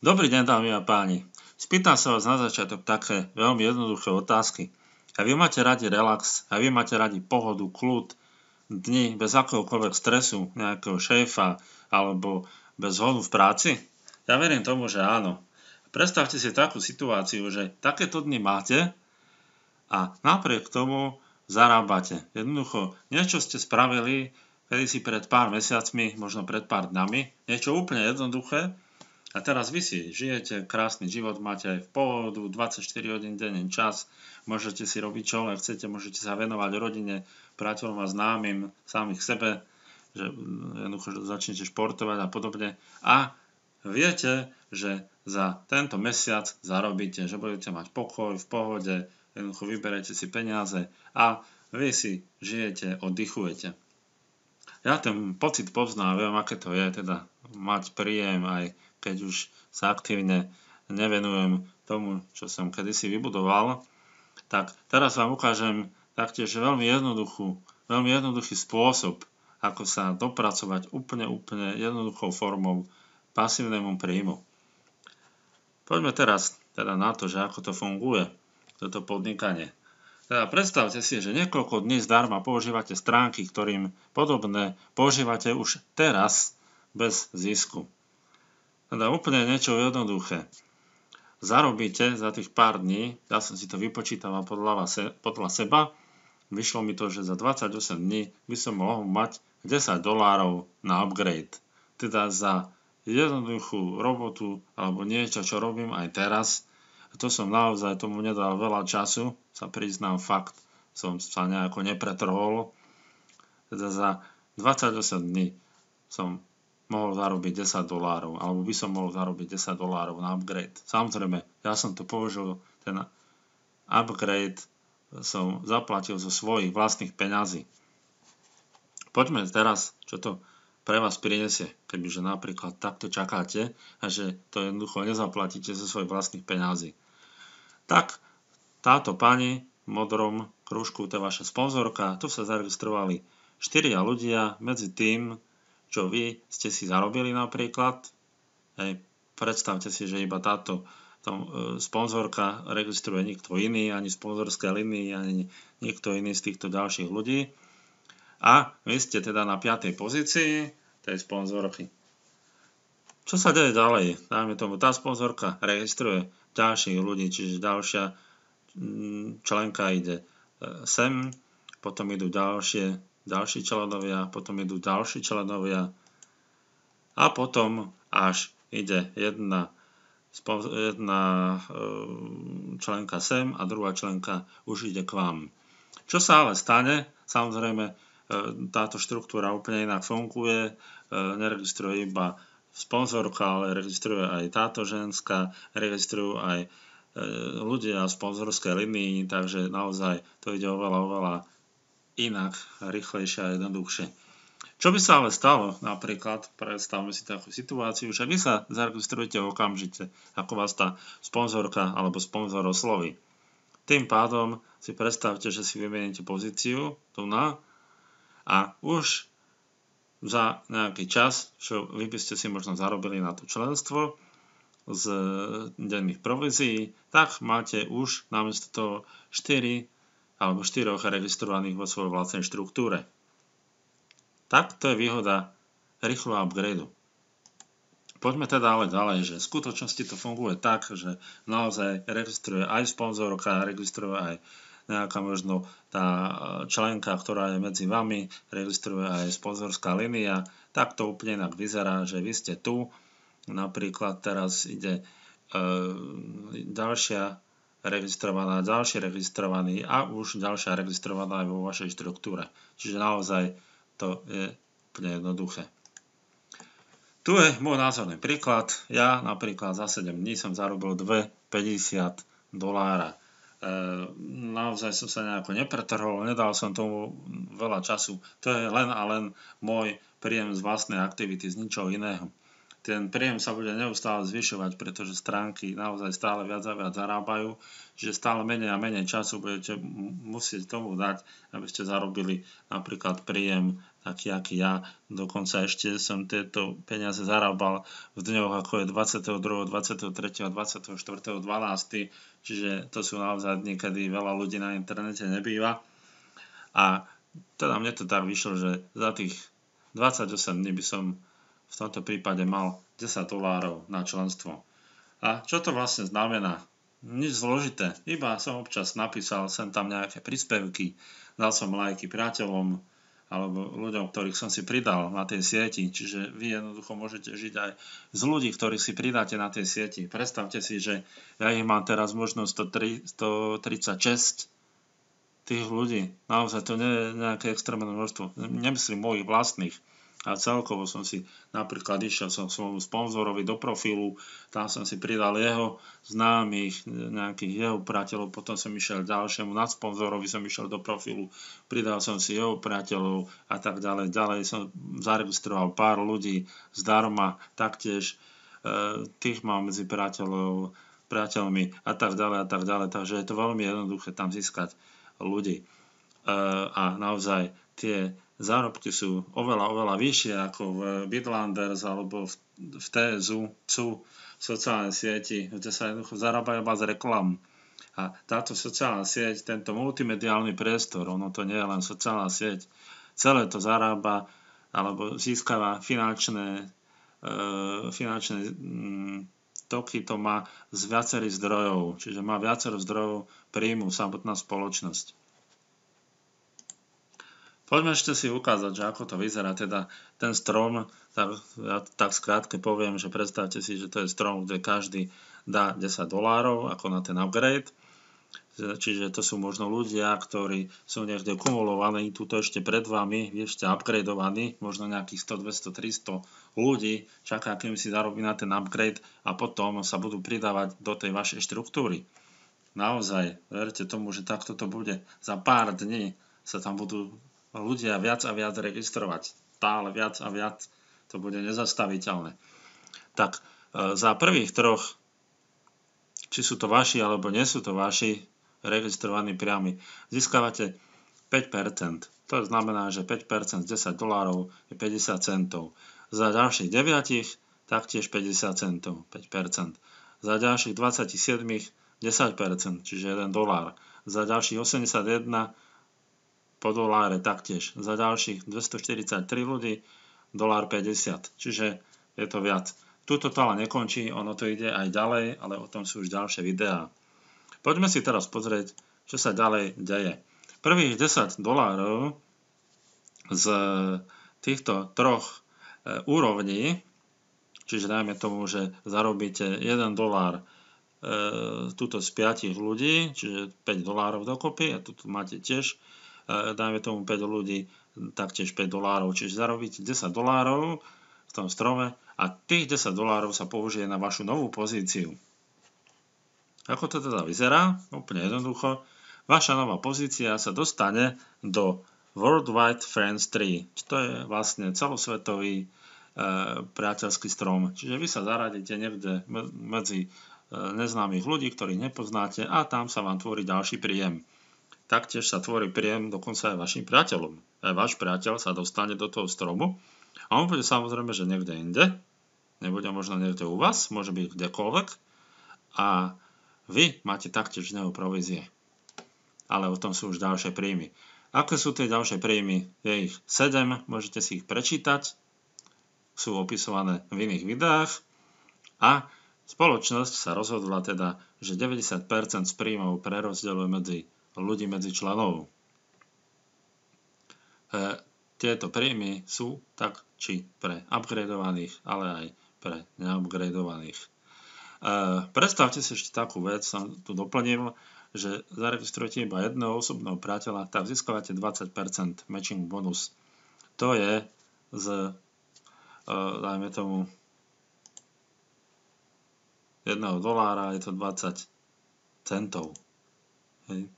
Dobrý deň, dámy a páni. Spýtam sa vás na začiatok také veľmi jednoduché otázky. A vy máte radi relax, a vy máte radi pohodu, kľud, dni bez akéhokoľvek stresu, nejakého šéfa alebo bez zhodu v práci? Ja verím tomu, že áno. Predstavte si takú situáciu, že takéto dni máte a napriek tomu zarábate. Jednoducho, niečo ste spravili kedysi pred pár mesiacmi, možno pred pár dňami, niečo úplne jednoduché. A teraz vy si žijete krásny život, máte aj v pohodu, 24 hodín denne čas, môžete si robiť čo len chcete, môžete sa venovať rodine, priateľom a známym, samých sebe, že jednoducho začnete športovať a podobne. A viete, že za tento mesiac zarobíte, že budete mať pokoj, v pohode, jednoducho vyberete si peniaze a vy si žijete, oddychujete. Ja ten pocit poznám, viem, aké to je, teda mať príjem aj keď už sa aktívne nevenujem tomu, čo som kedysi vybudoval, tak teraz vám ukážem taktiež veľmi jednoduchý spôsob, ako sa dopracovať úplne jednoduchou formou pasívnemu príjmu. Poďme teraz teda na to, že ako to funguje, toto podnikanie. Teda predstavte si, že niekoľko dní zdarma používate stránky, ktorým podobné používate už teraz bez zisku. Teda úplne niečo jednoduché. Zarobíte za tých pár dní, ja som si to vypočítal podľa seba, vyšlo mi to, že za 28 dní by som mohol mať $10 na upgrade. Teda za jednoduchú robotu alebo niečo, čo robím aj teraz. A to som naozaj tomu nedal veľa času, sa priznám, fakt som sa nejako nepretrhol. Teda za 28 dní som mohol zarobiť $10, alebo by som mohol zarobiť $10 na upgrade. Samozrejme, ja som to použil, ten upgrade som zaplatil zo svojich vlastných peňazí. Poďme teraz, čo to pre vás prinesie, kebyže napríklad takto čakáte a že to jednoducho nezaplatíte zo svojich vlastných peňazí. Tak táto pani v modrom krúžku, to je vaša sponzorka, tu sa zaregistrovali 4 ľudia, medzi tým čo vy ste si zarobili napríklad. Predstavte si, že iba táto sponzorka registruje nikto iný, ani sponzorské linii, ani nikto iný z týchto ďalších ľudí. A vy ste teda na 5. pozícii tej sponzorky. Čo sa deje ďalej? Dajme tomu, tá sponzorka registruje ďalších ľudí, čiže ďalšia členka ide sem, potom idú ďalší členovia, potom idú ďalší členovia a potom až ide jedna členka sem a druhá členka už ide k vám. Čo sa ale stane? Samozrejme, táto štruktúra úplne inak funguje, neregistruje iba sponzorka, ale registruje aj táto ženská, registrujú aj ľudia v sponzorskej linii, takže naozaj to ide oveľa inak, rýchlejšie a jednoduchšie. Čo by sa ale stalo, napríklad, predstavme si takú situáciu, že vy sa zaregistrujete okamžite, ako vás tá sponzorka alebo sponzor osloví. Tým pádom si predstavte, že si vymeníte pozíciu tu na a už za nejaký čas, čo vy by ste si možno zarobili na to členstvo z denných provízií, tak máte už namiesto toho 4 registrovaných vo svojej vlastnej štruktúre. Tak to je výhoda rýchleho upgradeu. Poďme teda ale ďalej, že v skutočnosti to funguje tak, že naozaj registruje aj sponzorka, registruje aj nejaká možno tá členka, ktorá je medzi vami, registruje aj sponzorská línia. Tak to úplne inak vyzerá, že vy ste tu, napríklad teraz ide ďalší registrovaný a už ďalšia registrovaná aj vo vašej štruktúre. Čiže naozaj to je úplne jednoduché. Tu je môj názorný príklad. Ja napríklad za 7 dní som zarobil $2,50. Naozaj som sa nejako nepretrhol, nedal som tomu veľa času. To je len a len môj príjem z vlastnej aktivity, z ničoho iného. ten príjem sa bude neustále zvyšovať, pretože stránky naozaj stále viac a viac zarábajú, že stále menej a menej času budete musieť tomu dať, aby ste zarobili napríklad príjem taký, aký ja. Dokonca ešte som tieto peniaze zarábal v dňoch, ako je 22., 23. a 24.12. Čiže to sú naozaj dni, kedy veľa ľudí na internete nebýva. A teda mne to tak vyšlo, že za tých 28 dní by som v tomto prípade mal $10 na členstvo. A čo to vlastne znamená? Nič zložité, iba som občas napísal sem tam nejaké príspevky, dal som lajky priateľom alebo ľuďom, ktorých som si pridal na tej sieti, čiže vy jednoducho môžete žiť aj z ľudí, ktorých si pridáte na tej sieti. Predstavte si, že ja ich mám teraz možno 136 tých ľudí. Naozaj to nie je nejaké extrémne množstvo. Nemyslím mojich vlastných. A celkovo som si napríklad išiel som svojmu sponzorovi do profilu, tam som si pridal jeho známych, nejakých jeho priateľov, potom som išiel ďalšiemu nadsponzorovi, som išiel do profilu, pridal som si jeho priateľov a tak ďalej. Ďalej som zaregistroval pár ľudí zdarma, taktiež tých mám medzi priateľmi a tak ďalej. Takže je to veľmi jednoduché tam získať ľudí. A naozaj tie zárobky sú oveľa vyššie ako v Bitlanders alebo v TSU, sociálnej sieti, kde sa jednoducho zarábajú iba z reklam. A táto sociálna sieť, tento multimediálny priestor, ono to nie je len sociálna sieť, celé to zarába alebo získava finančné toky, to má z viacerých zdrojov, čiže má viacero zdrojov príjmu samotná spoločnosť. Poďme ešte si ukázať, že ako to vyzerá, teda ten strom, ja tak skrátke poviem, že predstavte si, že to je strom, kde každý dá $10 ako na ten upgrade, čiže to sú možno ľudia, ktorí sú niekde kumulovaní, tuto ešte pred vami, vy ešte upgradeovaní, možno nejakých 100, 200, 300 ľudí čaká, kým si zarobí na ten upgrade a potom sa budú pridávať do tej vašej štruktúry. Naozaj, verte tomu, že takto to bude. Za pár dní sa tam budú ľudia viac a viac registrovať. Stále viac a viac. To bude nezastaviteľné. Tak za prvých troch, či sú to vaši alebo nie sú to vaši registrovaní priamy, získavate 5%. To znamená, že 5% z $10 je 50 centov. Za ďalších 9 taktiež 50 centov, 5%. Za ďalších 27 10%, čiže $1. Za ďalších 81 po doláre taktiež. Za ďalších 243 ľudí $1.50. Čiže je to viac. Tuto to ale nekončí, ono to ide aj ďalej, ale o tom sú už ďalšie videá. Poďme si teraz pozrieť, čo sa ďalej deje. Prvých $10 z týchto troch úrovní, čiže dajme tomu, že zarobíte $1 tuto z 5 ľudí, čiže $5 dokopy a tu máte tiež dajme tomu 5 ľudí, taktiež $5, čiže zarobíte $10 v tom strome a tých $10 sa použije na vašu novú pozíciu. Ako to teda vyzerá? Úplne jednoducho. Vaša nová pozícia sa dostane do Worldwide Friends Tree, to je vlastne celosvetový priateľský strom. Čiže vy sa zaradíte niekde medzi neznámych ľudí, ktorých nepoznáte a tam sa vám tvorí ďalší príjem. Taktiež sa tvorí príjem dokonca aj vašim priateľom. Aj váš priateľ sa dostane do toho stromu a on bude samozrejme, že niekde inde, nebude možno niekde u vás, môže byť kdekoľvek a vy máte taktiež z neho provízie. Ale o tom sú už ďalšie príjmy. Aké sú tie ďalšie príjmy? Je ich 7, môžete si ich prečítať, sú opisované v iných videách a spoločnosť sa rozhodla teda, že 90% z príjmov prerozdeľuje medzi členov. Tieto príjmy sú tak či pre upgradeovaných, ale aj pre neupgradeovaných. Predstavte si ešte takú vec, som tu doplnil, že zaregistrujete iba jedného osobného priateľa, tak získavate 20% matching bonus. To je z, dajme tomu, $1, je to 20 centov. Hej.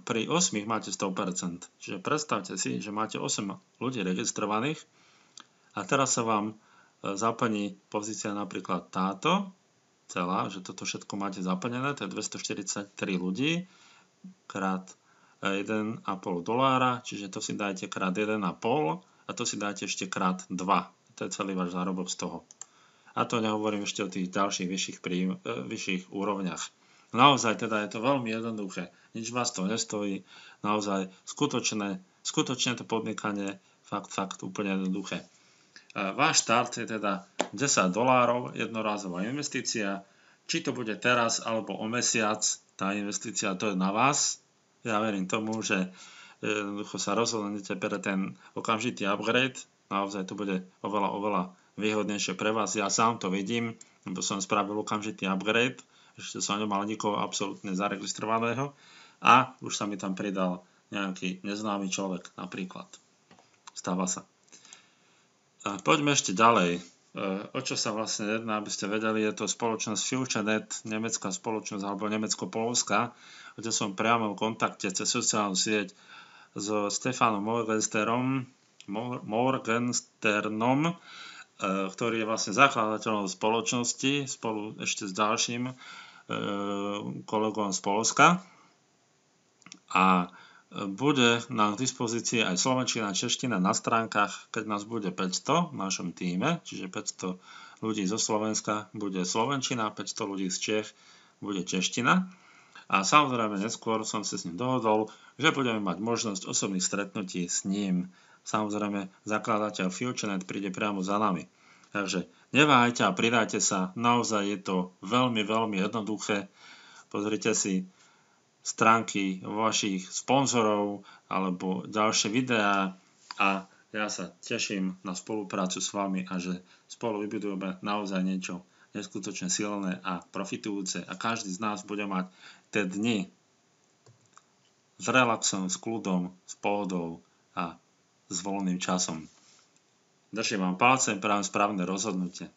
Pri 8 máte 100%. Čiže predstavte si, že máte 8 ľudí registrovaných a teraz sa vám zaplní pozícia napríklad táto, celá, že toto všetko máte zaplnené, to je 243 ľudí krát $1,5, čiže to si dajte krát 1,5 a to si dáte ešte krát 2. To je celý váš zárobok z toho. A to nehovorím ešte o tých ďalších vyšších úrovniach. Naozaj teda je to veľmi jednoduché. Nič vás to nestojí. Naozaj skutočne to podnikanie fakt úplne jednoduché. Váš štart je teda $10, jednorázová investícia. Či to bude teraz alebo o mesiac, tá investícia to je na vás. Ja verím tomu, že jednoducho sa rozhodnete pre ten okamžitý upgrade. Naozaj to bude oveľa výhodnejšie pre vás. Ja sám to vidím, lebo som spravil okamžitý upgrade. Ešte som nemal nikoho absolútne zaregistrovaného a už sa mi tam pridal nejaký neznámy človek napríklad. Stáva sa. Poďme ešte ďalej. O čo sa vlastne jedná, aby ste vedeli, je to spoločnosť FutureNet, nemecká spoločnosť alebo nemecko-poľská, kde som priamo v kontakte cez sociálnu sieť so Stefanom Morgensternom, ktorý je vlastne zakladateľom spoločnosti spolu ešte s ďalším kolegom z Poľska. A bude nám k dispozícii aj slovenčina a čeština na stránkach, keď nás bude 500 v našom tíme, čiže 500 ľudí zo Slovenska bude slovenčina, 500 ľudí z Čech bude čeština. A samozrejme neskôr som sa s ním dohodol, že budeme mať možnosť osobných stretnutí s ním. Samozrejme zakladateľ FutureNet príde priamo za nami. Takže neváhajte a pridajte sa, naozaj je to veľmi jednoduché. Pozrite si stránky vašich sponzorov alebo ďalšie videá a ja sa teším na spoluprácu s vami a že spolu vybudujeme naozaj niečo neskutočne silné a profitujúce a každý z nás bude mať tie dni s relaxom, s kľudom, s pohodou a s voľným časom. Držím vám palcem, práve správne rozhodnutie.